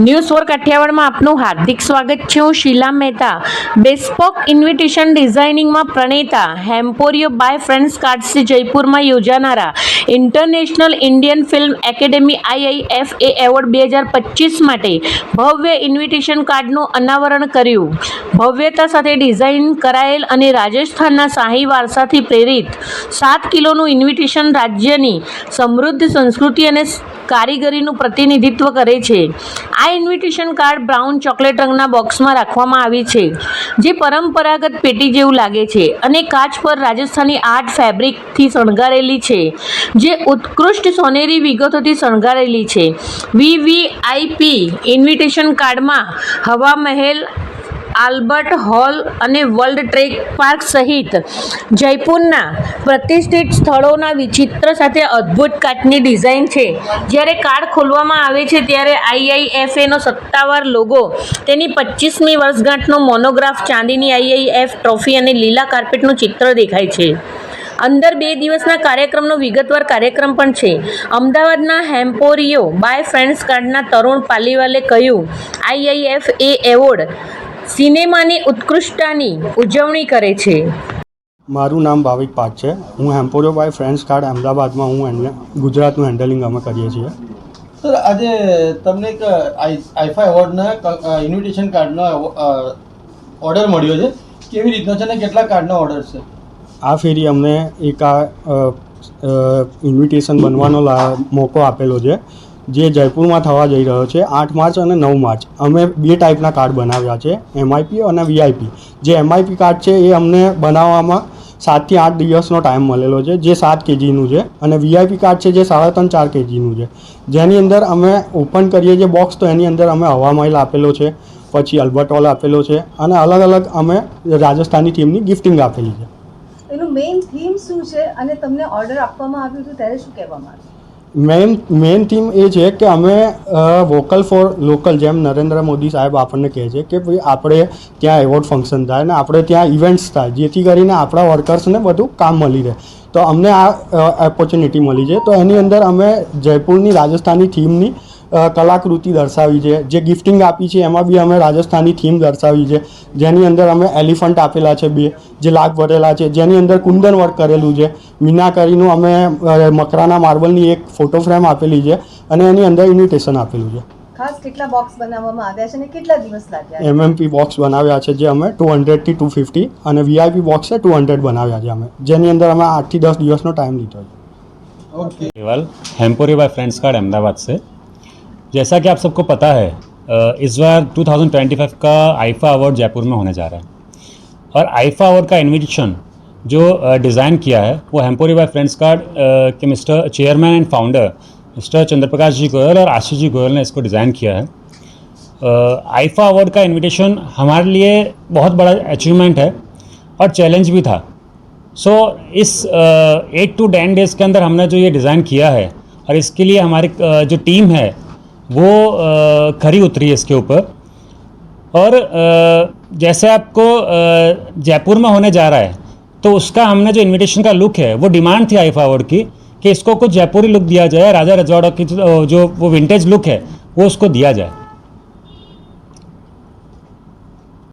News for કાઠિયાવાડમાં આપનું હાર્દિક સ્વાગત છે. હું શીલા મહેતા. બેસ્પોક ઇન્વિટેશન ડિઝાઇનિંગમાં પ્રણેતા હેમ્પોરિયો બાય ફ્રેન્ડ્સ કાર્ડ્સથી જયપુરમાં યોજાનારા international Indian film academy IIFA award 2025 માટે ભવ્ય ઇન્વિટેશન કાર્ડનું અનાવરણ કર્યું. ભવ્યતા સાથે ડિઝાઇન કરાયેલ અને રાજસ્થાનના શાહી વારસાથી પ્રેરિત 7 કિલોનું ઇન્વિટેશન રાજ્યની સમૃદ્ધ સંસ્કૃતિ અને કારીગરીનું પ્રતિનિધિત્વ કરે છે. આ ઇન્વિટેશન કાર્ડ બ્રાઉન ચોકલેટ રંગના બોક્સમાં રાખવામાં આવી છે, જે પરંપરાગત પેટી જેવું લાગે છે અને કાચ પર રાજસ્થાની આર્ટ ફેબ્રિકથી શણગારેલી છે, જે ઉત્કૃષ્ટ સોનેરી વિગતોથી શણગારેલી છે. VVIP ઇન્વિટેશન કાર્ડમાં હવા મહેલ, આલ્બર્ટ હોલ અને વર્લ્ડ ટ્રેક પાર્ક સહિત જયપુરના પ્રતિષ્ઠિત સ્થળોના વિચિત્ર સાથે અદ્ભુત કાચની ડિઝાઇન છે. જ્યારે કાર્ડ ખોલવામાં આવે છે ત્યારે IIFAનો સત્તાવાર લોગો, તેની 25મી વર્ષગાંઠનો મોનોગ્રાફ, ચાંદીની IIF ટ્રોફી અને લીલા કાર્પેટનું ચિત્ર દેખાય છે. અંદર 2 દિવસના કાર્યક્રમનો વિગતવાર કાર્યક્રમ પણ છે. અમદાવાદના હેમ્પોરિયો બાય ફ્રેન્ડ્સ કાર્ડના તરુણ પાલીવાલે કહ્યું, IIFA એવોર્ડ સિનેમાની ઉત્કૃષ્ટતાની ઉજવણી કરે છે. મારું નામ ભાવિક પાક છે. હું હેમ્પોરિયો બાય ફ્રેન્ડ્સ કાર્ડ અમદાવાદમાં હું ગુજરાતનું હેન્ડલિંગ અમે કરીએ છીએ. સર, આજે તમને એક આઈફા એવોર્ડના ઇન્વિટેશન કાર્ડનો ઓર્ડર મળ્યો છે. કેવી રીતનો છે અને કેટલા કાર્ડનો ઓર્ડર છે? આ ફેરી અમને એક ઇન્વિટેશન બનવાનો મોકો આપેલો છે, જે જયપુરમાં થવા જઈ રહ્યો છે 8 માર્ચ અને 9 માર્ચ. અમે 2 ટાઈપના કાર્ડ બનાવ્યા છે, MIP અને VIP. જે MIP કાર્ડ છે એ અમને બનાવવામાં 7 થી 8 દિવસનો ટાઈમ મળેલો છે, જે 7 kgનું છે, અને VIP કાર્ડ છે જે 3.5-4 kgનું છે, જેની અંદર અમે ઓપન કરીએ છીએ બોક્સ તો એની અંદર અમે હવા મહેલ આપેલો છે, પછી અલ્બર્ટ હોલ આપેલો છે, અને અલગ અલગ અમે રાજસ્થાની થીમની ગિફ્ટિંગ આપેલી છે. એનું મેઇન થીમ શું છે અને તમને ઓર્ડર આપવામાં આવ્યું હતું ત્યારે શું કહેવામાં આવ્યું? મેઇન થીમ એ છે કે અમે વોકલ ફોર લોકલ, જેમ નરેન્દ્ર મોદી સાહેબ આપણને કહે છે કે ભાઈ આપણે ત્યાં એવોર્ડ ફંક્શન થાય ને આપણે ત્યાં ઇવેન્ટ્સ થાય, જેથી કરીને આપણા વર્કર્સને બધું કામ મળી રહે. તો અમને આ ઓપોર્ચ્યુનિટી મળી છે. તો એની અંદર અમે જયપુરની રાજસ્થાની થીમની કલાકૃતિ દર્શાવી છે. જે ગિફ્ટિંગ આપી છે એમાં બી અમે રાજસ્થાની થીમ દર્શાવી છે, જેની અંદર અમે એલિફન્ટ આપેલા છે 2, જે લાગ ભરેલા છે, જેની અંદર કુંદન વર્ક કરેલું છે. મીનાકારીનું અમે મકરાના માર્બલની એક ફોટો ફ્રેમ આપેલી છે, અને એની અંદર ઇન્વિટેશન આપેલું છે. ખાસ કેટલા બોક્સ બનાવવામાં આવ્યા છે અને કેટલા દિવસ લાગ્યા? MMP બોક્સ બનાવ્યા છે, જે અમે 200 થી 250, અને VIP બોક્સ છે 200 બનાવ્યા છે અમે, જેની અંદર અમે 8 થી 10 દિવસનો टाइम લીધો है. ओके. केवल हेम्पोरियो बाय फ्रेंड्स कार्ड अहमदाबाद से. जैसा कि आप सबको पता है, इस बार 2025 का आईफा अवार्ड जयपुर में होने जा रहा है, और आईफा अवार्ड का इन्विटेशन जो डिज़ाइन किया है वो हेम्पोरियो बाय फ्रेंड्स कार्ड के mister chairman and founder mister Chandraprakash ji Goyal और आशीष जी गोयल ने इसको डिज़ाइन किया है. आईफा अवार्ड का इन्विटेशन हमारे लिए बहुत बड़ा अचीवमेंट है और चैलेंज भी था. सो इस 8 to 10 डेज़ के अंदर हमने जो ये डिज़ाइन किया है, और इसके लिए हमारी जो टीम है वो खरी उतरी है इसके ऊपर. और जैसे आपको जयपुर में होने जा रहा है, तो उसका हमने जो इनविटेशन का लुक है वो डिमांड थी आईफा अवार्ड की कि इसको कुछ जयपुरी लुक दिया जाए, राजा रजवाड़ा की जो वो विंटेज लुक है वो उसको दिया जाए.